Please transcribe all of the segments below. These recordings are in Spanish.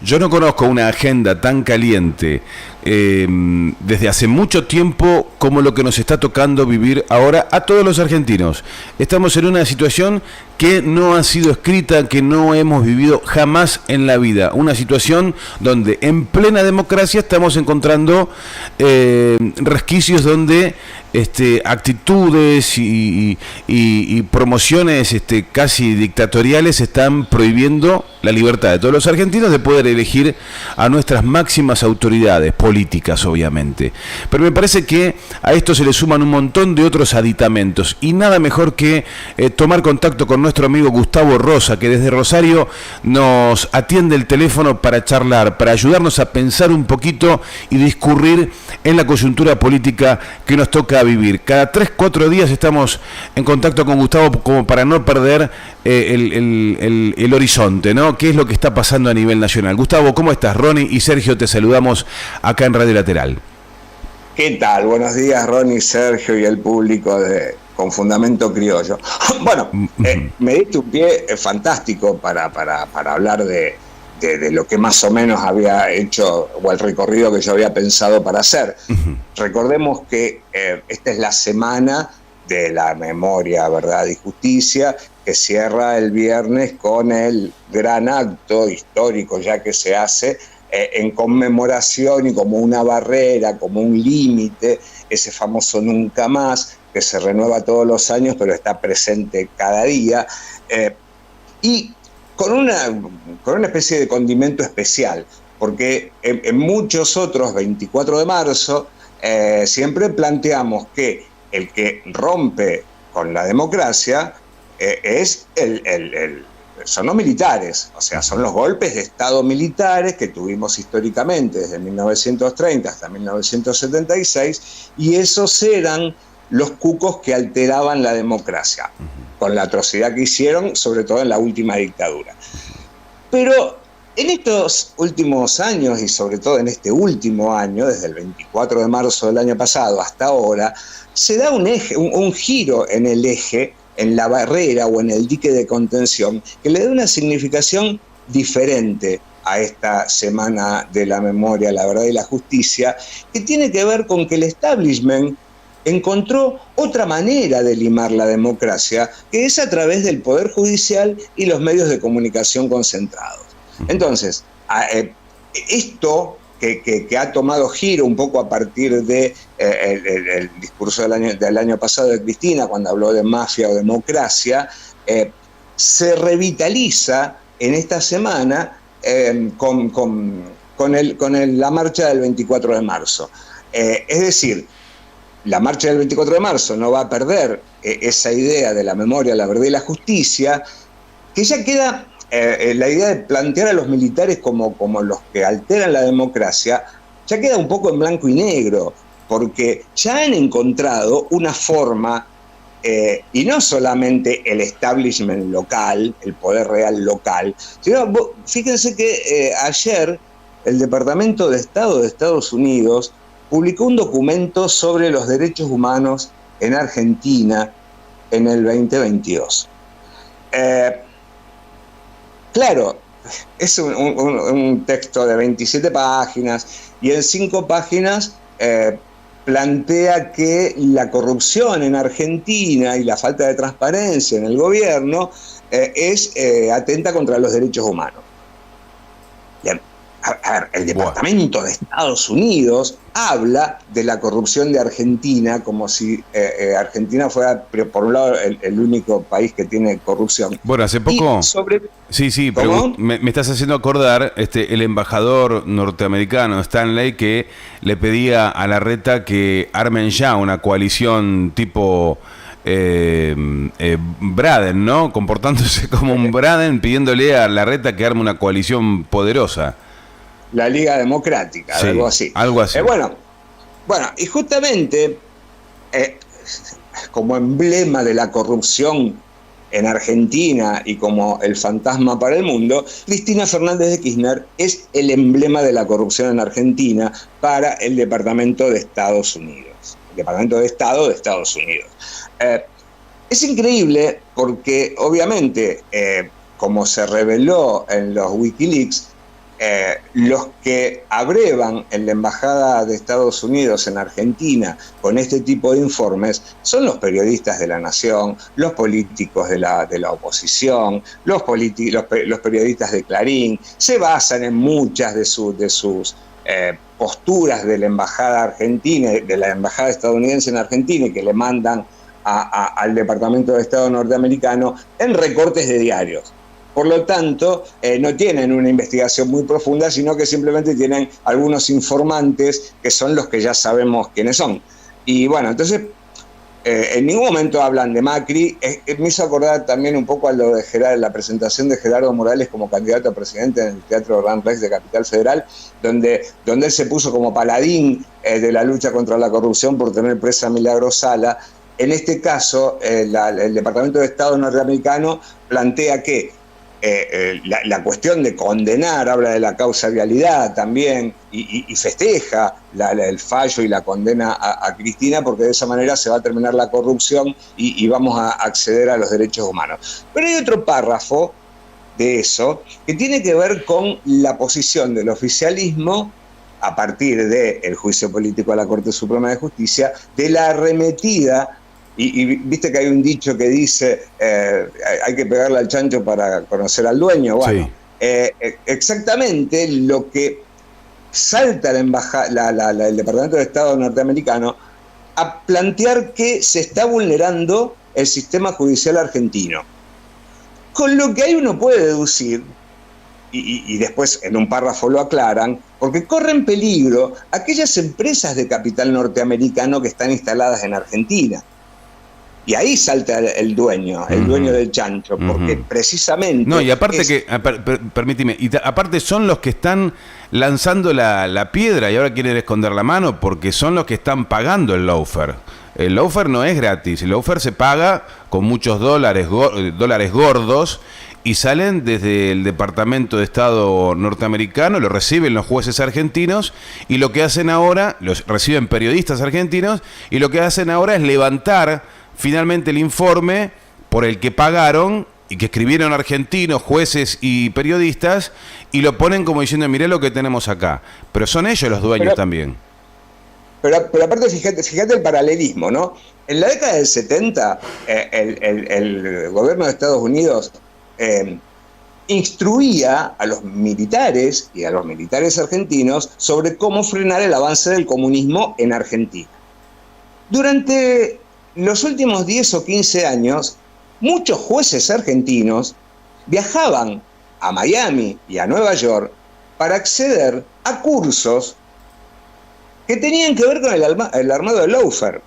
Yo no conozco una agenda tan caliente desde hace mucho tiempo como lo que nos está tocando vivir ahora a todos los argentinos. Estamos en una situación que no ha sido escrita, que no hemos vivido jamás en la vida. Una situación donde en plena democracia estamos encontrando resquicios donde actitudes y promociones casi dictatoriales están prohibiendo la libertad de todos los argentinos de poder elegir a nuestras máximas autoridades políticas, obviamente. Pero me parece que a esto se le suman un montón de otros aditamentos y nada mejor que tomar contacto con nuestro amigo Gustavo Rosa, que desde Rosario nos atiende el teléfono para charlar, para ayudarnos a pensar un poquito y discurrir en la coyuntura política que nos toca vivir. Cada 3-4 días estamos en contacto con Gustavo como para no perder el horizonte, ¿no? ¿Qué es lo que está pasando a nivel nacional? Gustavo, ¿cómo estás? Ronnie y Sergio te saludamos acá en Radio Lateral. ¿Qué tal? Buenos días, Ronnie, Sergio y el público de Con Fundamento Criollo. Bueno, me diste un pie fantástico para hablar de lo que más o menos había hecho o el recorrido que yo había pensado para hacer. Recordemos que esta es la semana de la memoria, verdad y justicia, que cierra el viernes con el gran acto histórico ya que se hace en conmemoración y como una barrera, como un límite, ese famoso nunca más, que se renueva todos los años, pero está presente cada día, y con una especie de condimento especial, porque en muchos otros 24 de marzo siempre planteamos que el que rompe con la democracia son los militares, o sea, son los golpes de Estado militares que tuvimos históricamente desde 1930 hasta 1976, y esos eran los cucos que alteraban la democracia, con la atrocidad que hicieron, sobre todo en la última dictadura. Pero en estos últimos años, y sobre todo en este último año, desde el 24 de marzo del año pasado hasta ahora, se da un giro en el eje, en la barrera o en el dique de contención, que le da una significación diferente a esta semana de la memoria, la verdad y la justicia, que tiene que ver con que el establishment encontró otra manera de limar la democracia, que es a través del Poder Judicial y los medios de comunicación concentrados. Entonces, esto que ha tomado giro un poco a partir de el discurso del año pasado de Cristina, cuando habló de mafia o democracia, se revitaliza en esta semana con la marcha del 24 de marzo. Es decir, la marcha del 24 de marzo no va a perder esa idea de la memoria, la verdad y la justicia, que ya queda la idea de plantear a los militares como los que alteran la democracia, ya queda un poco en blanco y negro, porque ya han encontrado una forma, y no solamente el establishment local, el poder real local, sino, fíjense que ayer el Departamento de Estado de Estados Unidos publicó un documento sobre los derechos humanos en Argentina en el 2022. Claro, es un texto de 27 páginas y en 5 páginas plantea que la corrupción en Argentina y la falta de transparencia en el gobierno atenta contra los derechos humanos. Bien. A ver, el Departamento de Estados Unidos habla de la corrupción de Argentina como si Argentina fuera, por un lado, el único país que tiene corrupción. Bueno, hace poco... Sí, me estás haciendo acordar el embajador norteamericano, Stanley, que le pedía a Larreta que armen ya una coalición tipo... Braden, ¿no? Comportándose como un Braden, pidiéndole a Larreta que arme una coalición poderosa. La Liga Democrática, sí, algo así. Bueno, y justamente como emblema de la corrupción en Argentina y como el fantasma para el mundo, Cristina Fernández de Kirchner es el emblema de la corrupción en Argentina para el Departamento de Estados Unidos, el Departamento de Estado de Estados Unidos. Es increíble porque, obviamente, como se reveló en los Wikileaks, los que abrevan en la Embajada de Estados Unidos en Argentina con este tipo de informes son los periodistas de La Nación, los políticos de la oposición, los periodistas de Clarín. Se basan en muchas de sus posturas de la Embajada argentina, de la Embajada estadounidense en Argentina, y que le mandan al Departamento de Estado norteamericano en recortes de diarios. Por lo tanto, no tienen una investigación muy profunda, sino que simplemente tienen algunos informantes que son los que ya sabemos quiénes son. Y bueno, entonces, en ningún momento hablan de Macri. Me hizo acordar también un poco a lo de la presentación de Gerardo Morales como candidato a presidente en el Teatro Gran Rex de Capital Federal, donde él se puso como paladín de la lucha contra la corrupción por tener presa a Milagro Sala. En este caso, el Departamento de Estado norteamericano plantea que la cuestión de condenar, habla de la causabilidad también, y festeja el fallo y la condena a Cristina, porque de esa manera se va a terminar la corrupción y vamos a acceder a los derechos humanos. Pero hay otro párrafo de eso que tiene que ver con la posición del oficialismo a partir del juicio político a la Corte Suprema de Justicia, de la arremetida. Y viste que hay un dicho que dice, hay que pegarle al chancho para conocer al dueño. Bueno, sí. Exactamente lo que salta el Departamento de Estado norteamericano a plantear que se está vulnerando el sistema judicial argentino. Con lo que ahí uno puede deducir, y después en un párrafo lo aclaran, porque corren peligro aquellas empresas de capital norteamericano que están instaladas en Argentina. Y ahí salta el dueño del chancho, porque precisamente... No, y aparte permíteme, aparte son los que están lanzando la piedra y ahora quieren esconder la mano, porque son los que están pagando el lawfare. El lawfare no es gratis, el lawfare se paga con muchos dólares gordos, y salen desde el Departamento de Estado norteamericano, lo reciben los jueces argentinos, y lo que hacen ahora, los reciben periodistas argentinos, y lo que hacen ahora es levantar finalmente el informe por el que pagaron y que escribieron argentinos, jueces y periodistas, y lo ponen como diciendo, mirá lo que tenemos acá. Pero son ellos los dueños también. Pero aparte, fíjate el paralelismo, ¿no? En la década del 70, el gobierno de Estados Unidos instruía a los militares y a los militares argentinos sobre cómo frenar el avance del comunismo en Argentina. Durante los últimos 10 o 15 años, muchos jueces argentinos viajaban a Miami y a Nueva York para acceder a cursos que tenían que ver con el armado del lawfare.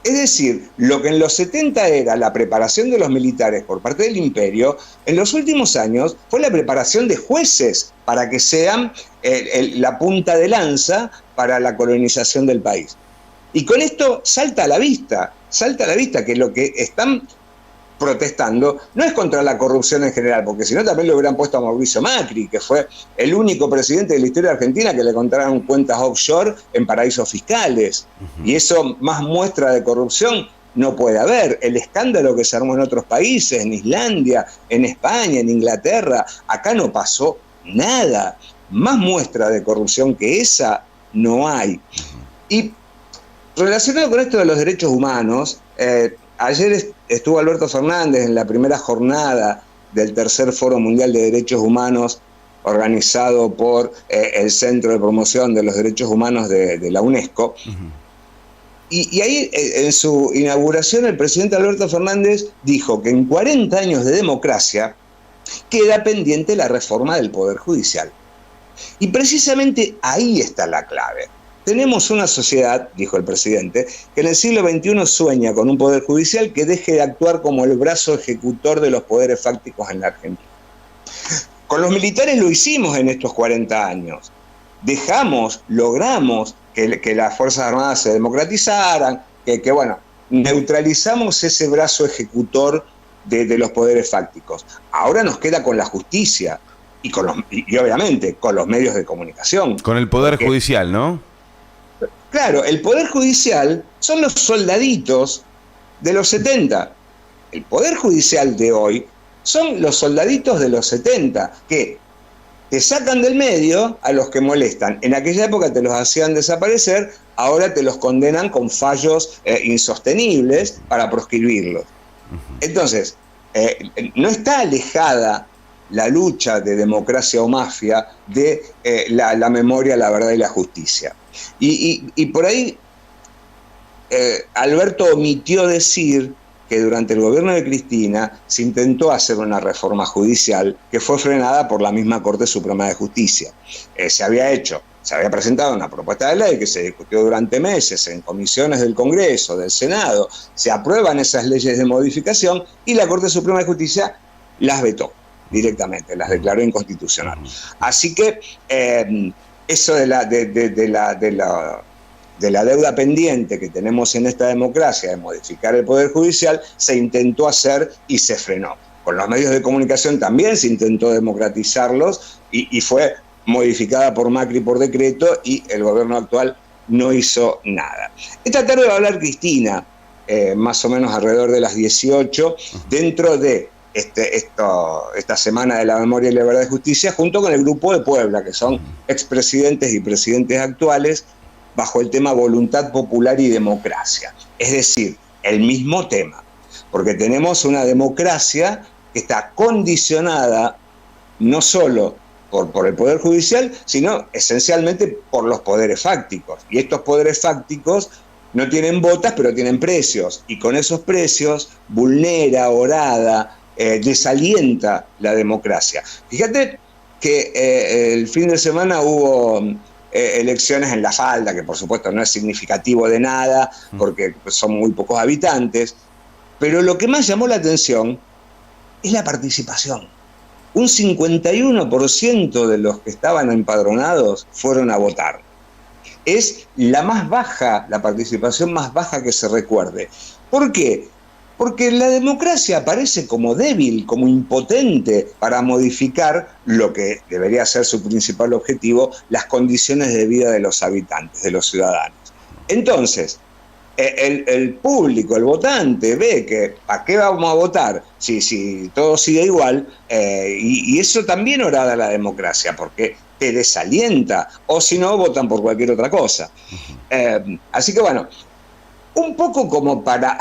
Es decir, lo que en los 70 era la preparación de los militares por parte del imperio, en los últimos años fue la preparación de jueces para que sean la punta de lanza para la colonización del país. Y con esto salta a la vista que lo que están protestando no es contra la corrupción en general, porque si no también lo hubieran puesto a Mauricio Macri, que fue el único presidente de la historia argentina que le encontraron cuentas offshore en paraísos fiscales. Y eso, más muestra de corrupción no puede haber. El escándalo que se armó en otros países, en Islandia, en España, en Inglaterra, acá no pasó nada. Más muestra de corrupción que esa no hay. Y relacionado con esto de los derechos humanos, ayer estuvo Alberto Fernández en la primera jornada del tercer Foro Mundial de Derechos Humanos organizado por el Centro de Promoción de los Derechos Humanos de la UNESCO. Y ahí, en su inauguración, el presidente Alberto Fernández dijo que en 40 años de democracia queda pendiente la reforma del Poder Judicial. Y precisamente ahí está la clave. Tenemos una sociedad, dijo el presidente, que en el siglo XXI sueña con un poder judicial que deje de actuar como el brazo ejecutor de los poderes fácticos en la Argentina. Con los militares lo hicimos en estos 40 años. Logramos que las Fuerzas Armadas se democratizaran, que neutralizamos ese brazo ejecutor de los poderes fácticos. Ahora nos queda con la justicia y obviamente con los medios de comunicación. Con el poder judicial, ¿no? Claro, el Poder Judicial son los soldaditos de los 70. El Poder Judicial de hoy son los soldaditos de los 70, que te sacan del medio a los que molestan. En aquella época te los hacían desaparecer, ahora te los condenan con fallos insostenibles para proscribirlos. Entonces, no está alejada la lucha de democracia o mafia de la memoria, la verdad y la justicia. Y por ahí Alberto omitió decir que durante el gobierno de Cristina se intentó hacer una reforma judicial que fue frenada por la misma Corte Suprema de Justicia. Se había presentado una propuesta de ley que se discutió durante meses en comisiones del Congreso, del Senado, se aprueban esas leyes de modificación y la Corte Suprema de Justicia las vetó directamente, las declaró inconstitucional. Así que eso de la deuda pendiente que tenemos en esta democracia de modificar el Poder Judicial se intentó hacer y se frenó. Con los medios de comunicación también se intentó democratizarlos y fue modificada por Macri por decreto y el gobierno actual no hizo nada. Esta tarde va a hablar Cristina, más o menos alrededor de las 18, dentro de esta semana de la memoria y la verdad y justicia, junto con el Grupo de Puebla, que son expresidentes y presidentes actuales, bajo el tema voluntad popular y democracia. Es decir, el mismo tema, porque tenemos una democracia que está condicionada no solo por el Poder Judicial, sino esencialmente por los poderes fácticos. Y estos poderes fácticos no tienen botas, pero tienen precios. Y con esos precios vulnera, orada, desalienta la democracia. Fíjate que el fin de semana hubo elecciones en La Falda, que por supuesto no es significativo de nada, porque son muy pocos habitantes, pero lo que más llamó la atención es la participación. Un 51% de los que estaban empadronados fueron a votar. Es la más baja, la participación más baja que se recuerde. ¿Por qué? Porque la democracia aparece como débil, como impotente para modificar lo que debería ser su principal objetivo, las condiciones de vida de los habitantes, de los ciudadanos. Entonces, el público, el votante, ve que ¿a qué vamos a votar si todo sigue igual? Y eso también orada la democracia, porque te desalienta, o si no, votan por cualquier otra cosa. Así que bueno, un poco como para...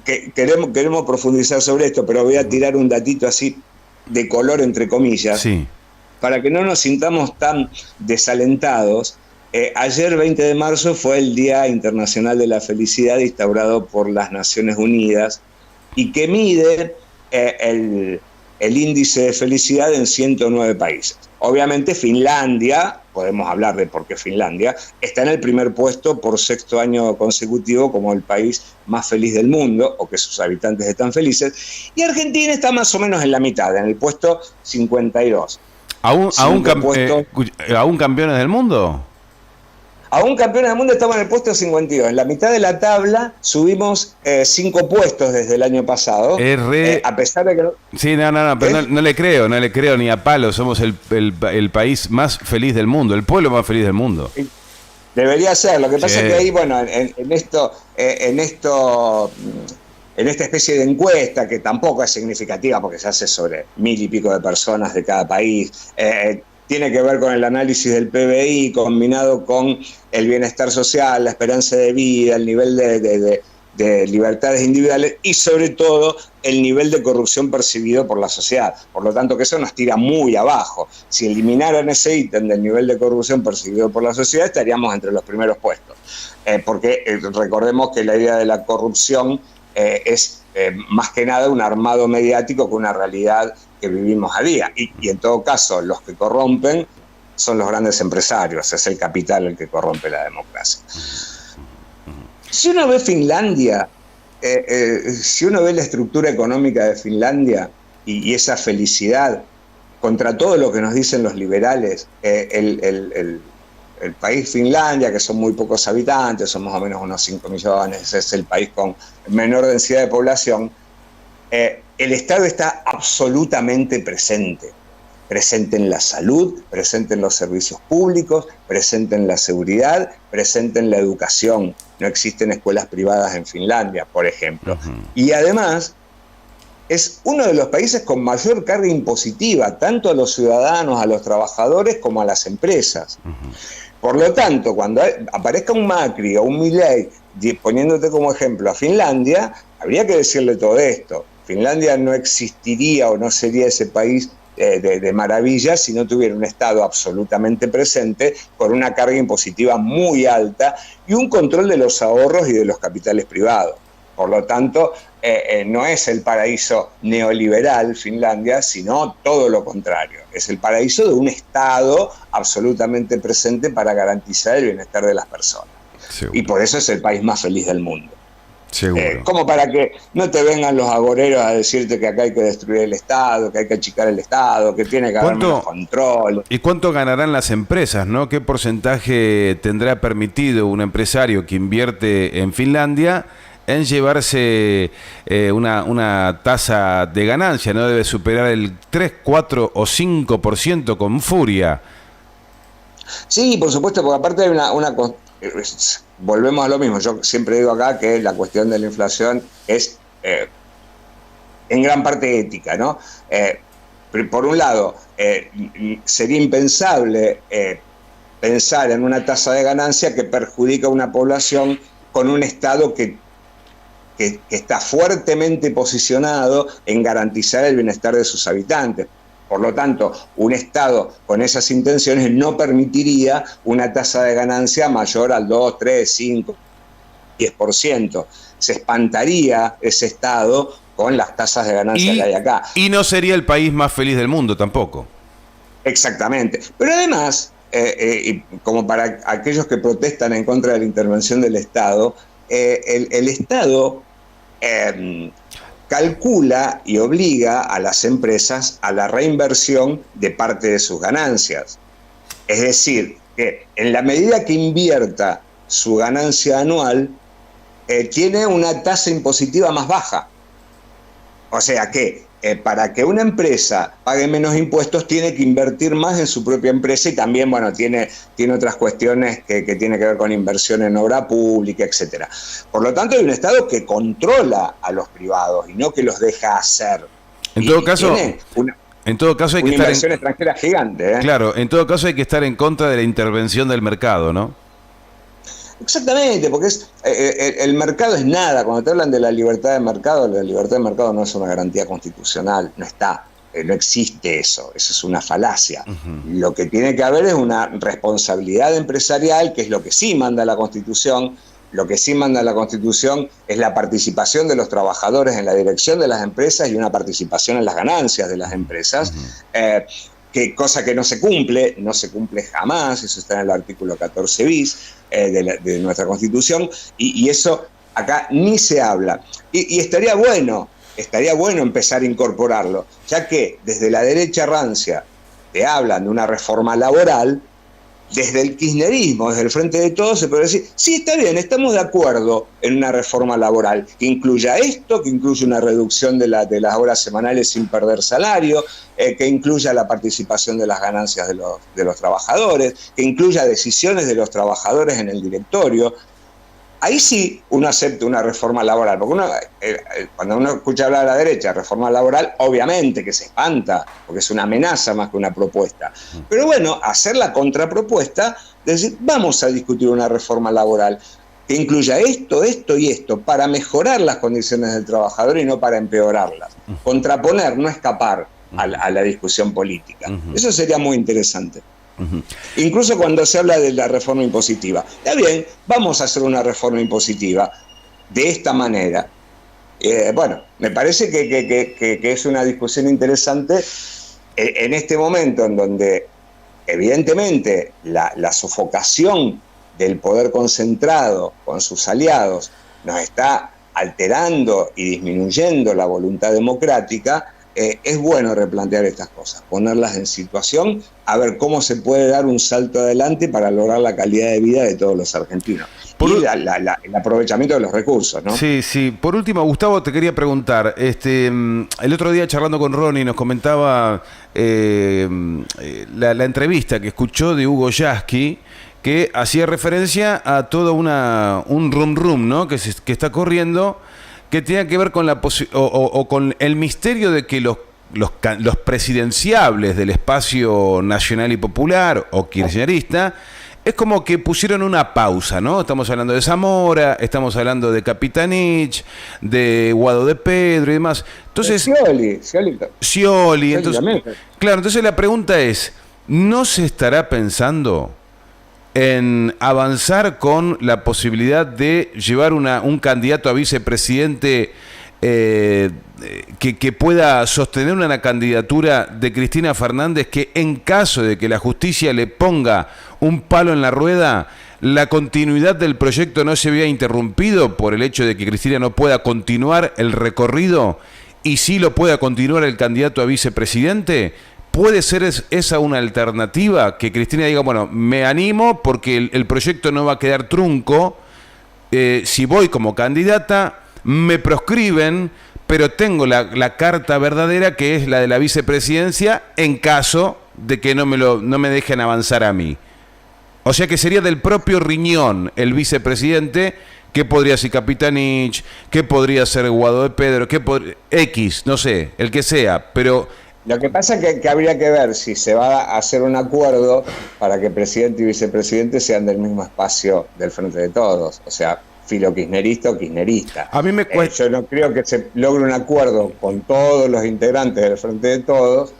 queremos profundizar sobre esto, pero voy a tirar un datito así de color, entre comillas, sí, para que no nos sintamos tan desalentados. Ayer, 20 de marzo, fue el Día Internacional de la Felicidad instaurado por las Naciones Unidas y que mide el índice de felicidad en 109 países. Obviamente Finlandia, podemos hablar de por qué Finlandia, está en el primer puesto por sexto año consecutivo como el país más feliz del mundo, o que sus habitantes están felices, y Argentina está más o menos en la mitad, en el puesto 52. ¿Aún campeones del mundo? Aún campeones del mundo estamos en el puesto 52. En la mitad de la tabla subimos 5 puestos desde el año pasado. A pesar de que no... Sí, pero no le creo ni a palo. Somos el país más feliz del mundo, el pueblo más feliz del mundo. Debería ser. Lo que pasa es que ahí, bueno, en esta especie de encuesta, que tampoco es significativa porque se hace sobre 1000 y pico de personas de cada país, tiene que ver con el análisis del PBI combinado con el bienestar social, la esperanza de vida, el nivel de libertades individuales y sobre todo el nivel de corrupción percibido por la sociedad. Por lo tanto, que eso nos tira muy abajo. Si eliminaran ese ítem del nivel de corrupción percibido por la sociedad, estaríamos entre los primeros puestos. Porque recordemos que la idea de la corrupción es más que nada un armado mediático que una realidad que vivimos a día. Y en todo caso, los que corrompen son los grandes empresarios, es el capital el que corrompe la democracia. Si uno ve Finlandia, si uno ve la estructura económica de Finlandia y esa felicidad, contra todo lo que nos dicen los liberales, el país Finlandia, que son muy pocos habitantes, son más o menos unos 5 millones, es el país con menor densidad de población, el Estado está absolutamente presente en la salud, presente en los servicios públicos, presente en la seguridad, presente en la educación. No existen escuelas privadas en Finlandia, por ejemplo. Y además, es uno de los países con mayor carga impositiva, tanto a los ciudadanos, a los trabajadores, como a las empresas. Por lo tanto, cuando aparezca un Macri o un Milei, poniéndote como ejemplo a Finlandia, habría que decirle todo esto. Finlandia no existiría o no sería ese país de maravilla si no tuviera un Estado absolutamente presente, con una carga impositiva muy alta y un control de los ahorros y de los capitales privados. Por lo tanto, no es el paraíso neoliberal Finlandia, sino todo lo contrario. Es el paraíso de un Estado absolutamente presente para garantizar el bienestar de las personas. Seguro. Y por eso es el país más feliz del mundo. Como para que no te vengan los agoreros a decirte que acá hay que destruir el Estado, que hay que achicar el Estado, que tiene que haber menos control. ¿Y cuánto ganarán las empresas, no? ¿Qué porcentaje tendrá permitido un empresario que invierte en Finlandia en llevarse una tasa de ganancia? No debe superar el 3, 4 o 5% con furia. Sí, por supuesto, porque aparte hay volvemos a lo mismo. Yo siempre digo acá que la cuestión de la inflación es en gran parte ética, ¿no? Por un lado, sería impensable pensar en una tasa de ganancia que perjudica a una población con un Estado que está fuertemente posicionado en garantizar el bienestar de sus habitantes. Por lo tanto, un Estado con esas intenciones no permitiría una tasa de ganancia mayor al 2, 3, 5, 10%. Se espantaría ese Estado con las tasas de ganancia que hay acá. Y no sería el país más feliz del mundo tampoco. Exactamente. Pero además, como para aquellos que protestan en contra de la intervención del Estado, el Estado calcula y obliga a las empresas a la reinversión de parte de sus ganancias. Es decir, que en la medida que invierta su ganancia anual, tiene una tasa impositiva más baja. O sea que para que una empresa pague menos impuestos tiene que invertir más en su propia empresa y también, bueno, tiene otras cuestiones que tienen que ver con inversión en obra pública, etcétera. Por lo tanto, hay un Estado que controla a los privados y no que los deja hacer. En todo caso hay que estar inversión extranjera gigante. Claro, en todo caso hay que estar en contra de la intervención del mercado, ¿no? Exactamente, porque el mercado es nada. Cuando te hablan de la libertad de mercado no es una garantía constitucional, no está, no existe eso es una falacia. Lo que tiene que haber es una responsabilidad empresarial, que es lo que sí manda la Constitución. Lo que sí manda la Constitución es la participación de los trabajadores en la dirección de las empresas y una participación en las ganancias de las empresas. Cosa que no se cumple jamás, eso está en el artículo 14 bis de nuestra Constitución, y eso acá ni se habla. Y estaría bueno empezar a incorporarlo, ya que desde la derecha rancia te hablan de una reforma laboral. Desde el kirchnerismo, desde el Frente de Todos, se puede decir, sí, está bien, estamos de acuerdo en una reforma laboral que incluya esto, que incluya una reducción de las horas semanales sin perder salario, que incluya la participación de las ganancias de los trabajadores, que incluya decisiones de los trabajadores en el directorio. Ahí sí uno acepta una reforma laboral, porque cuando uno escucha hablar a la derecha de reforma laboral, obviamente que se espanta, porque es una amenaza más que una propuesta. Pero bueno, hacer la contrapropuesta, decir, vamos a discutir una reforma laboral que incluya esto, esto y esto, para mejorar las condiciones del trabajador y no para empeorarlas. Contraponer, no escapar a la discusión política. Eso sería muy interesante. Incluso cuando se habla de la reforma impositiva. Está bien, vamos a hacer una reforma impositiva de esta manera. Bueno, me parece que es una discusión interesante en este momento en donde evidentemente la sofocación del poder concentrado con sus aliados nos está alterando y disminuyendo la voluntad democrática. Es bueno replantear estas cosas, ponerlas en situación, a ver cómo se puede dar un salto adelante para lograr la calidad de vida de todos los argentinos. El aprovechamiento de los recursos, ¿no? Sí, sí. Por último, Gustavo, te quería preguntar, el otro día charlando con Ronnie nos comentaba la entrevista que escuchó de Hugo Yasky, que hacía referencia a todo un rum, ¿no? que está corriendo, que tenía que ver con o con el misterio de que los presidenciables del espacio nacional y popular o kirchnerista es como que pusieron una pausa, ¿no? Estamos hablando de Zamora, estamos hablando de Capitanich, de Guado de Pedro y demás. Entonces, Scioli, entonces, claro, entonces la pregunta es, ¿no se estará pensando en avanzar con la posibilidad de llevar un candidato a vicepresidente que pueda sostener una candidatura de Cristina Fernández, que en caso de que la justicia le ponga un palo en la rueda, la continuidad del proyecto no se vea interrumpido por el hecho de que Cristina no pueda continuar el recorrido y sí lo pueda continuar el candidato a vicepresidente? ¿Puede ser esa una alternativa? Que Cristina diga, bueno, me animo porque el proyecto no va a quedar trunco, si voy como candidata, me proscriben, pero tengo la carta verdadera, que es la de la vicepresidencia, en caso de que no me dejen avanzar a mí. O sea que sería del propio riñón el vicepresidente, que podría ser Capitanich, que podría ser Guado de Pedro, X, no sé, el que sea, pero... Lo que pasa es que habría que ver si se va a hacer un acuerdo para que presidente y vicepresidente sean del mismo espacio del Frente de Todos, o sea, filo kirchnerista o kirchnerista. A mí me cuesta... yo no creo que se logre un acuerdo con todos los integrantes del Frente de Todos,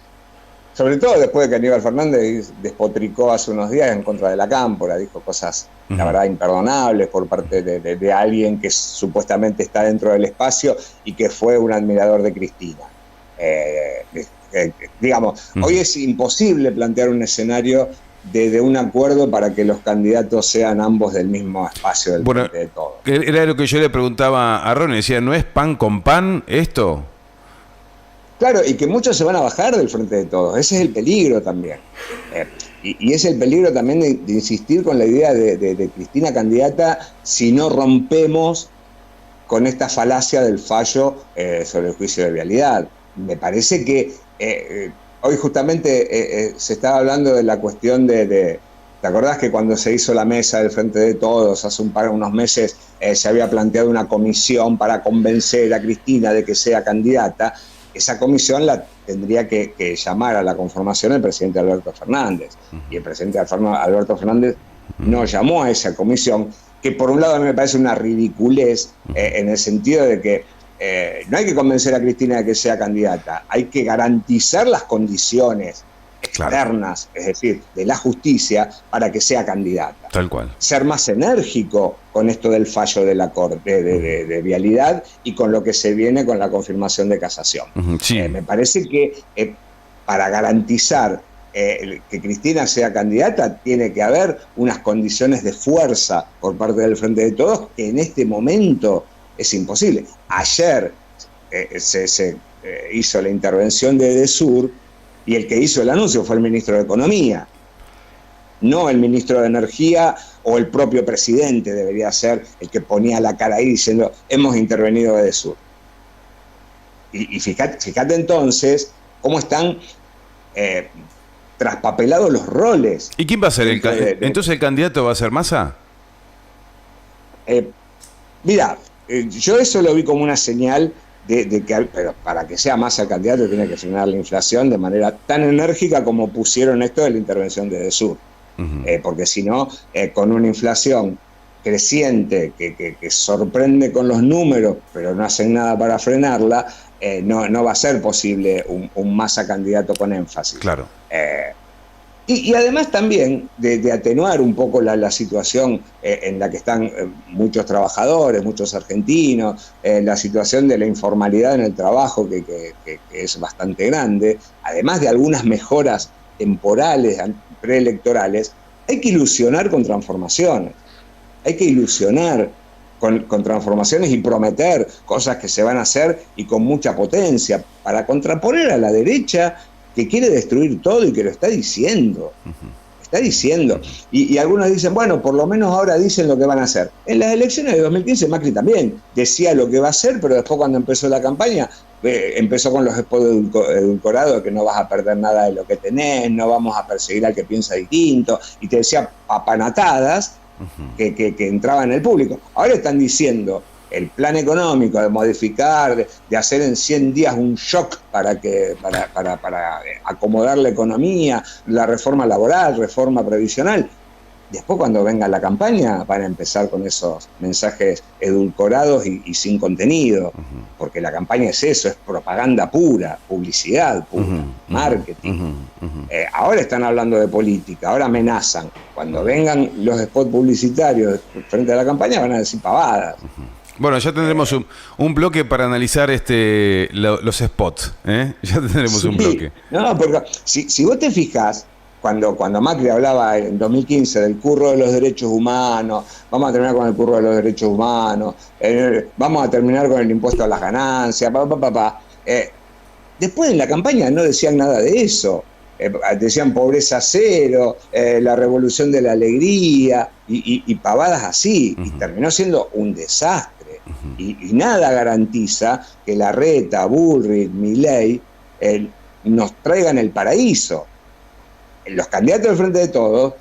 sobre todo después de que Aníbal Fernández despotricó hace unos días en contra de la Cámpora, dijo cosas, la verdad, imperdonables por parte de alguien que supuestamente está dentro del espacio y que fue un admirador de Cristina. Digamos, hoy es imposible plantear un escenario de un acuerdo para que los candidatos sean ambos del mismo espacio del Frente de Todos. Era lo que yo le preguntaba a Ron, decía, ¿no es pan con pan esto? Claro, y que muchos se van a bajar del Frente de Todos, ese es el peligro también. Y es el peligro también de insistir con la idea de Cristina candidata si no rompemos con esta falacia del fallo sobre el juicio de vialidad. Me parece que hoy justamente se estaba hablando de la cuestión ¿te acordás que cuando se hizo la mesa del Frente de Todos hace unos meses se había planteado una comisión para convencer a Cristina de que sea candidata? Esa comisión la tendría que llamar a la conformación el presidente Alberto Fernández. Y el presidente Alberto Fernández no llamó a esa comisión, que por un lado a mí me parece una ridiculez, en el sentido de que no hay que convencer a Cristina de que sea candidata, hay que garantizar las condiciones externas, es decir, de la justicia, para que sea candidata. Tal cual. Ser más enérgico con esto del fallo de la Corte de vialidad y con lo que se viene con la confirmación de casación. Sí. Me parece que para garantizar que Cristina sea candidata tiene que haber unas condiciones de fuerza por parte del Frente de Todos que en este momento es imposible. Ayer se hizo la intervención de Edesur y el que hizo el anuncio fue el ministro de Economía, no el ministro de Energía o el propio presidente. Debería ser el que ponía la cara ahí diciendo hemos intervenido Edesur. Y fíjate entonces cómo están traspapelados los roles. ¿Y quién va a ser entonces el candidato va a ser Massa? Mira, yo eso lo vi como una señal pero para que sea Massa el candidato tiene que frenar la inflación de manera tan enérgica como pusieron esto de la intervención de Edesur. Porque si no, con una inflación creciente que sorprende con los números, pero no hacen nada para frenarla, no va a ser posible un Massa candidato con énfasis. Claro. Y además también de atenuar un poco la situación en la que están muchos trabajadores, muchos argentinos, la situación de la informalidad en el trabajo que es bastante grande, además de algunas mejoras temporales, preelectorales, hay que ilusionar con transformaciones. Hay que ilusionar con transformaciones y prometer cosas que se van a hacer y con mucha potencia para contraponer a la derecha que quiere destruir todo y que lo está diciendo. Está diciendo. Y algunos dicen, bueno, por lo menos ahora dicen lo que van a hacer. En las elecciones de 2015 Macri también decía lo que va a hacer, pero después cuando empezó la campaña, empezó con los spots edulcorados, que no vas a perder nada de lo que tenés, no vamos a perseguir al que piensa distinto, y te decía papanatadas que entraban en el público. Ahora están diciendo el plan económico, de modificar, de hacer en 100 días un shock para acomodar la economía, la reforma laboral, reforma previsional. Después, cuando venga la campaña, van a empezar con esos mensajes edulcorados y sin contenido, porque la campaña es eso, es propaganda pura, publicidad pura, marketing. Ahora están hablando de política, ahora amenazan. Cuando vengan los spots publicitarios frente a la campaña, van a decir pavadas. Bueno, ya tendremos un bloque para analizar los spots, ¿eh? Ya tendremos un bloque. No, porque si vos te fijas, cuando Macri hablaba en 2015 del curro de los derechos humanos, vamos a terminar con el curro de los derechos humanos, vamos a terminar con el impuesto a las ganancias, después en la campaña no decían nada de eso. Decían pobreza cero, la revolución de la alegría y pavadas así, y terminó siendo un desastre. Y nada garantiza que Larreta, Bullrich, Milei nos traigan el paraíso. Los candidatos del Frente de Todos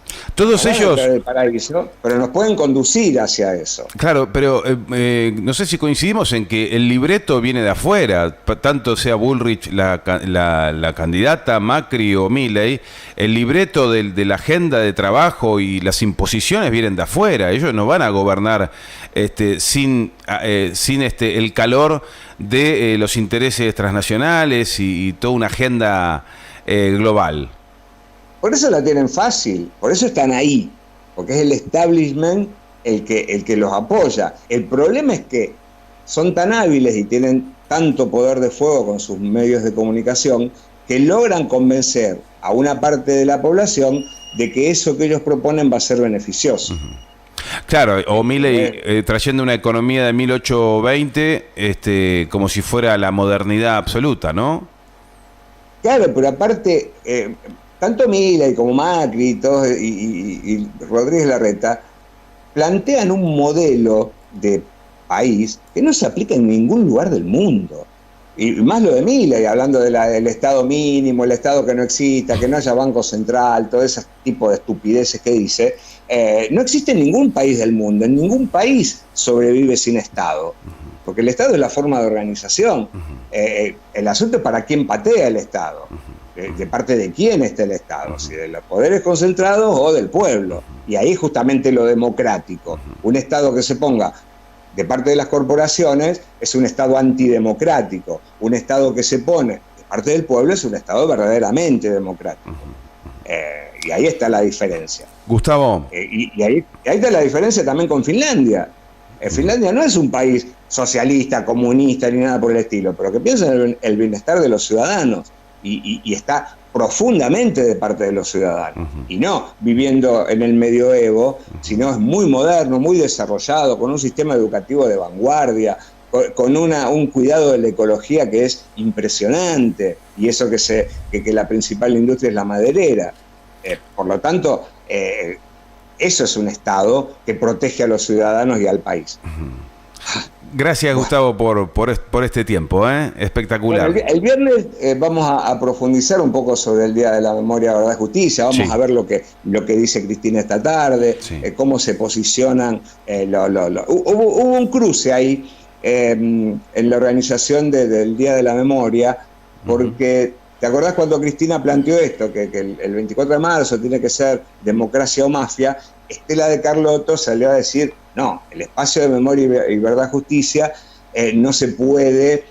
ellos el paraíso, pero nos pueden conducir hacia eso. Claro, pero no sé si coincidimos en que el libreto viene de afuera, tanto sea Bullrich la candidata, Macri o Milei, el libreto de la agenda de trabajo y las imposiciones vienen de afuera. Ellos no van a gobernar sin el calor de los intereses transnacionales y toda una agenda global. Por eso la tienen fácil, por eso están ahí, porque es el establishment el que los apoya. El problema es que son tan hábiles y tienen tanto poder de fuego con sus medios de comunicación que logran convencer a una parte de la población de que eso que ellos proponen va a ser beneficioso. Claro, o Milei trayendo una economía de 1820 como si fuera la modernidad absoluta, ¿no? Claro, pero aparte... tanto Milei como Macri y Rodríguez Larreta plantean un modelo de país que no se aplica en ningún lugar del mundo. Y más lo de Milei, hablando del Estado mínimo, el Estado que no exista, que no haya banco central, todo ese tipo de estupideces que dice. No existe en ningún país del mundo, en ningún país sobrevive sin Estado. Porque el Estado es la forma de organización. El asunto es para quién patea el Estado. De parte de quién está el Estado, si de los poderes concentrados o del pueblo. Y ahí justamente lo democrático. Un Estado que se ponga de parte de las corporaciones es un Estado antidemocrático. Un Estado que se pone de parte del pueblo es un Estado verdaderamente democrático. Y ahí está la diferencia. Gustavo. Y ahí está la diferencia también con Finlandia. Finlandia no es un país socialista, comunista ni nada por el estilo, pero que piensa en el bienestar de los ciudadanos. Y está profundamente de parte de los ciudadanos. Y no viviendo en el medioevo, sino es muy moderno, muy desarrollado, con un sistema educativo de vanguardia, con un cuidado de la ecología que es impresionante, y eso que la principal industria es la maderera. Por lo tanto, eso es un Estado que protege a los ciudadanos y al país. Gracias, Gustavo, por este tiempo, espectacular. Bueno, el viernes vamos a profundizar un poco sobre el Día de la Memoria, Verdad y Justicia. Vamos a ver lo que dice Cristina esta tarde, cómo se posicionan. Hubo un cruce ahí en la organización del Día de la Memoria, porque ¿te acordás cuando Cristina planteó esto? Que el 24 de marzo tiene que ser democracia o mafia. Estela de Carlotto salió a decir: no, el espacio de memoria y verdad justicia no se puede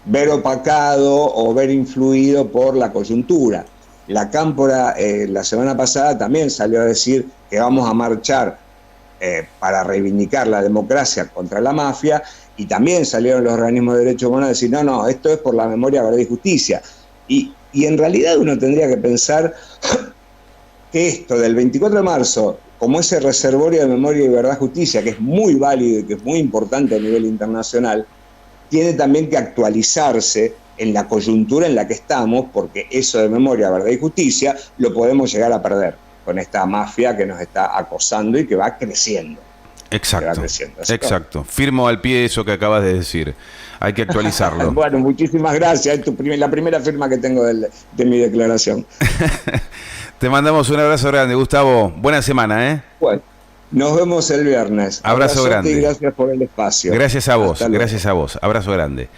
ver opacado o ver influido por la coyuntura. La Cámpora la semana pasada también salió a decir que vamos a marchar para reivindicar la democracia contra la mafia, y también salieron los organismos de derechos humanos a decir no, esto es por la memoria, verdad y justicia. Y en realidad uno tendría que pensar que esto del 24 de marzo, como ese reservorio de memoria y verdad justicia, que es muy válido y que es muy importante a nivel internacional, tiene también que actualizarse en la coyuntura en la que estamos, porque eso de memoria, verdad y justicia lo podemos llegar a perder con esta mafia que nos está acosando y que va creciendo. Exacto. Firmo al pie eso que acabas de decir. Hay que actualizarlo. Bueno, muchísimas gracias. Es la primera firma que tengo de mi declaración. Te mandamos un abrazo grande, Gustavo. Buena semana, Bueno, Nos vemos el viernes. Abrazo grande. Y gracias por el espacio. Gracias a vos, gracias a vos. Abrazo grande.